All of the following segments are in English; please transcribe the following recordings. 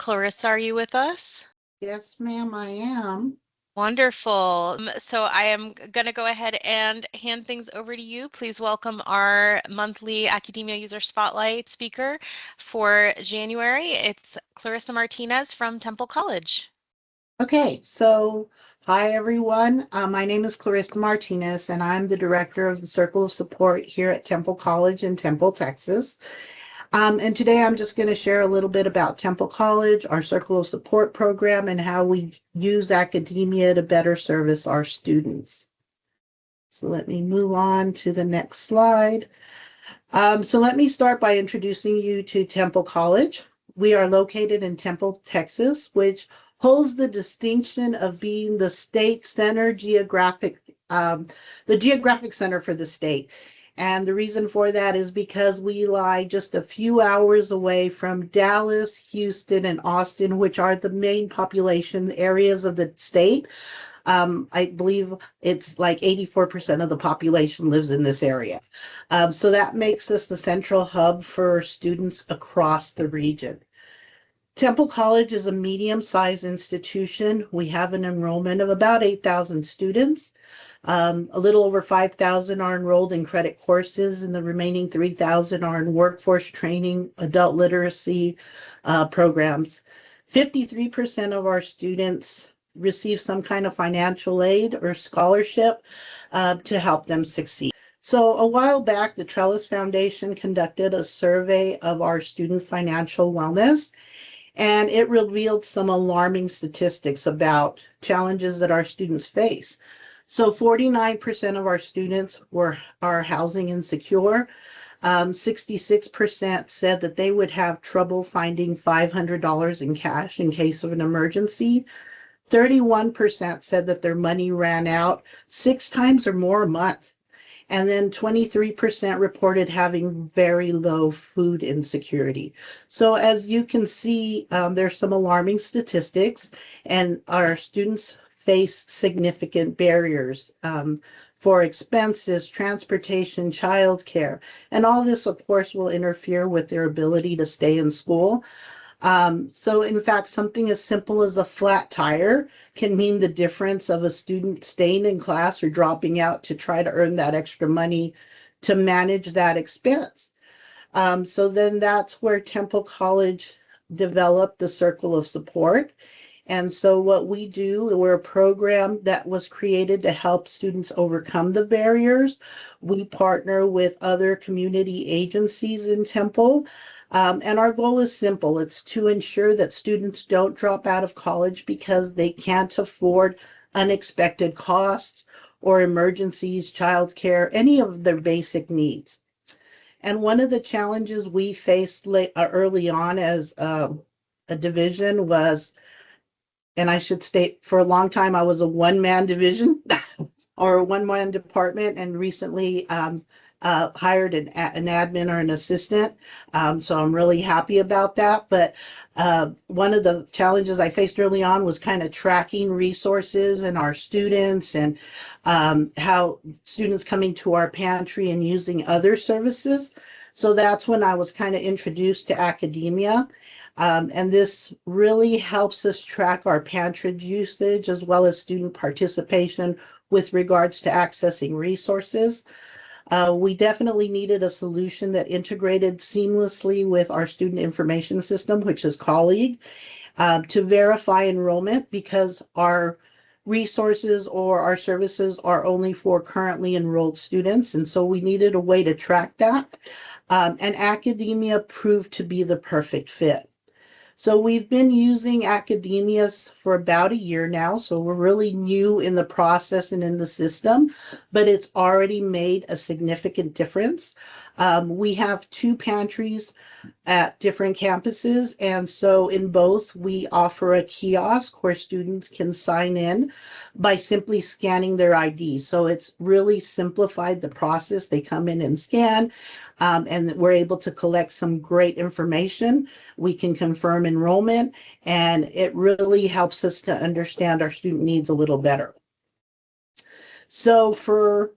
Clarissa, are you with us? Yes, ma'am, I am. Wonderful. So I am going to go ahead and hand things over to you. Please welcome our monthly Accudemia User Spotlight speaker for January. It's Clarissa Martinez from Temple College. Okay, so hi everyone. My name is Clarissa Martinez, and I'm the director of the Circle of Support here at Temple College in Temple, Texas. And today I'm just going to share a little bit about Temple College, our Circle of Support program, and how we use Accudemia to better service our students. So let me move on to the next slide. So let me start by introducing you to Temple College. We are located in Temple, Texas, which holds the distinction of being the state center the geographic center for the state. And the reason for that is because we lie just a few hours away from Dallas, Houston, and Austin, which are the main population areas of the state. I believe it's like 84% of the population lives in this area. So that makes us the central hub for students across the region. Temple College is a medium-sized institution. We have an enrollment of about 8,000 students. A little over 5,000 are enrolled in credit courses, and the remaining 3,000 are in workforce training, adult literacy programs. 53% of our students receive some kind of financial aid or scholarship to help them succeed. So a while back, the Trellis Foundation conducted a survey of our students' financial wellness, and it revealed some alarming statistics about challenges that our students face. So 49% of our students are housing insecure. 66% said that they would have trouble finding $500 in cash in case of an emergency. 31% said that their money ran out 6 times or more a month. And then 23% reported having very low food insecurity. So as you can see, there's some alarming statistics, and our students face significant barriers for expenses, transportation, childcare, and all this, of course, will interfere with their ability to stay in school. So in fact, something as simple as a flat tire can mean the difference of a student staying in class or dropping out to try to earn that extra money to manage that expense. So then that's where Temple College developed the Circle of Support. And so what we do, we're a program that was created to help students overcome the barriers. We partner with other community agencies in Temple. And our goal is simple. It's to ensure that students don't drop out of college because they can't afford unexpected costs or emergencies, childcare, any of their basic needs. And one of the challenges we faced early on as a division was, and I should state, for a long time, I was a one-man division or a one-man department, and recently hired an admin or an assistant. So I'm really happy about that. But one of the challenges I faced early on was kind of tracking resources and our students, and how students coming to our pantry and using other services. So that's when I was kind of introduced to Accudemia. And this really helps us track our pantry usage as well as student participation with regards to accessing resources. We definitely needed a solution that integrated seamlessly with our student information system, which is Colleague, to verify enrollment, because our resources or our services are only for currently enrolled students. And so we needed a way to track that. And Accudemia proved to be the perfect fit. So we've been using Accudemia for about a year now, so we're really new in the process and in the system, but it's already made a significant difference. We have 2 pantries at different campuses, and so in both we offer a kiosk where students can sign in by simply scanning their ID. So it's really simplified the process. They come in and scan, and we're able to collect some great information. We can confirm enrollment, and it really helps us to understand our student needs a little better. So for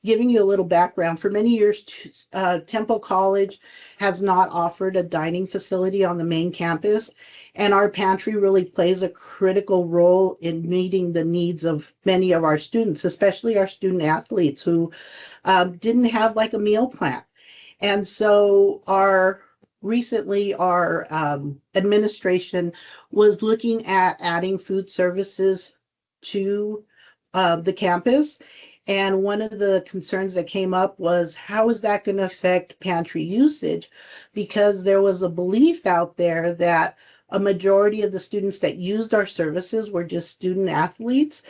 giving you a little background, for many years, Temple College has not offered a dining facility on the main campus, and our pantry really plays a critical role in meeting the needs of many of our students, especially our student athletes who didn't have like a meal plan. And so our administration was looking at adding food services to the campus. And one of the concerns that came up was how is that going to affect pantry usage? Because there was a belief out there that a majority of the students that used our services were just student athletes.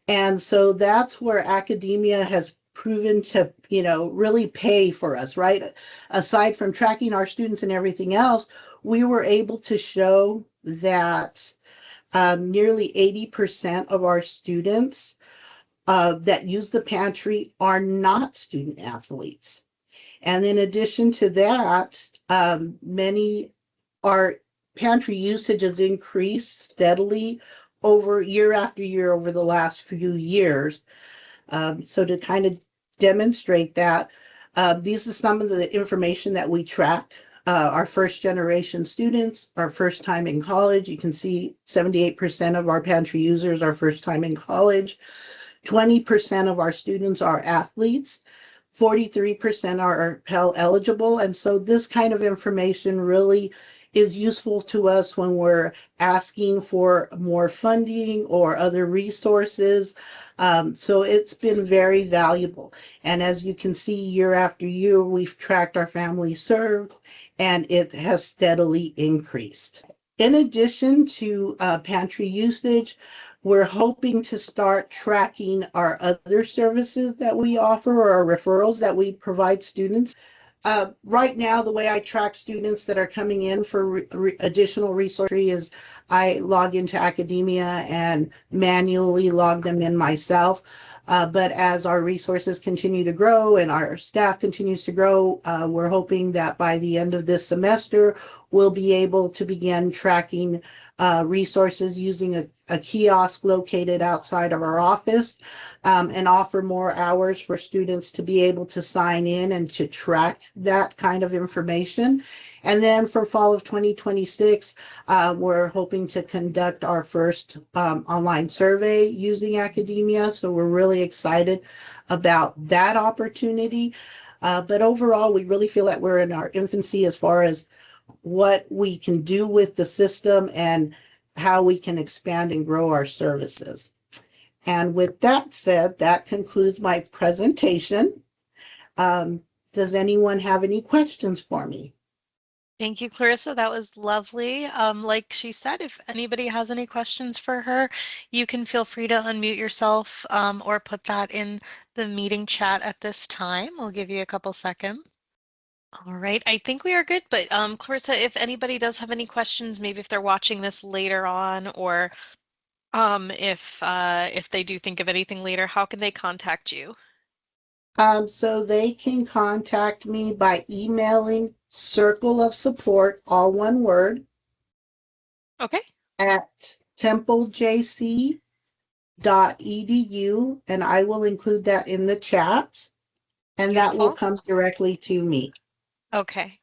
And so that's where Accudemia has proven to, really pay for us, right? Aside from tracking our students and everything else, we were able to show that nearly 80% of our students that use the pantry are not student athletes. And in addition to that, many our pantry usage has increased steadily over year after year over the last few years. So to kind of demonstrate that, these are some of the information that we track. Our first generation students, our first time in college. You can see 78% of our pantry users are first time in college. 20% of our students are athletes. 43% are Pell eligible. And so this kind of information really is useful to us when we're asking for more funding or other resources. So it's been very valuable. And as you can see, year after year, we've tracked our families served, and it has steadily increased. In addition to pantry usage, we're hoping to start tracking our other services that we offer or our referrals that we provide students. Right now, the way I track students that are coming in for additional resources is I log into Accudemia and manually log them in myself. But as our resources continue to grow and our staff continues to grow, we're hoping that by the end of this semester, we'll be able to begin tracking resources using a kiosk located outside of our office, and offer more hours for students to be able to sign in and to track that kind of information. And then for fall of 2026, we're hoping to conduct our first online survey using Accudemia. So we're really excited about that opportunity. But overall, we really feel that we're in our infancy as far as what we can do with the system and how we can expand and grow our services. And with that said, that concludes my presentation. Does anyone have any questions for me? Thank you, Clarissa. That was lovely. Like she said, if anybody has any questions for her, you can feel free to unmute yourself or put that in the meeting chat at this time. We'll give you a couple seconds. All right, I think we are good, but Clarissa, if anybody does have any questions, maybe if they're watching this later on, or if they do think of anything later, how can they contact you? So they can contact me by emailing Circle of Support, all one word, Okay. at templejc.edu, and I will include that in the chat, and that will Beautiful. come directly to me. Okay.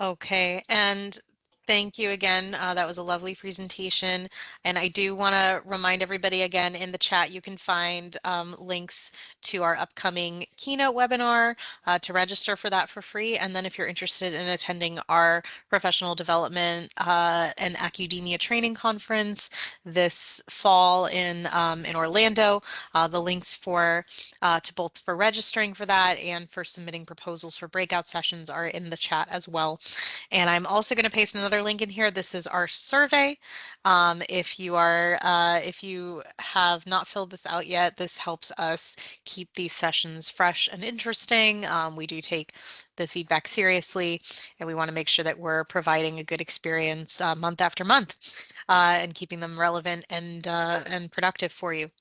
Okay, and thank you again. That was a lovely presentation. And I do want to remind everybody again in the chat, you can find links to our upcoming keynote webinar to register for that for free. And then if you're interested in attending our professional development and Accudemia training conference this fall in Orlando, the links for to both for registering for that and for submitting proposals for breakout sessions are in the chat as well. And I'm also going to paste another link in here. This is our survey. If you have not filled this out yet, this helps us keep these sessions fresh and interesting. We do take the feedback seriously, and we want to make sure that we're providing a good experience month after month and keeping them relevant and productive for you.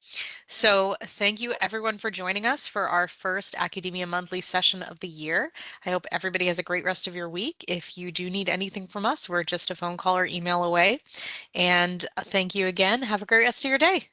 So thank you everyone for joining us for our first Accudemia Monthly session of the year. I hope everybody has a great rest of your week. If you do need anything from us, we're just a phone call or email away. And thank you again. Have a great rest of your day.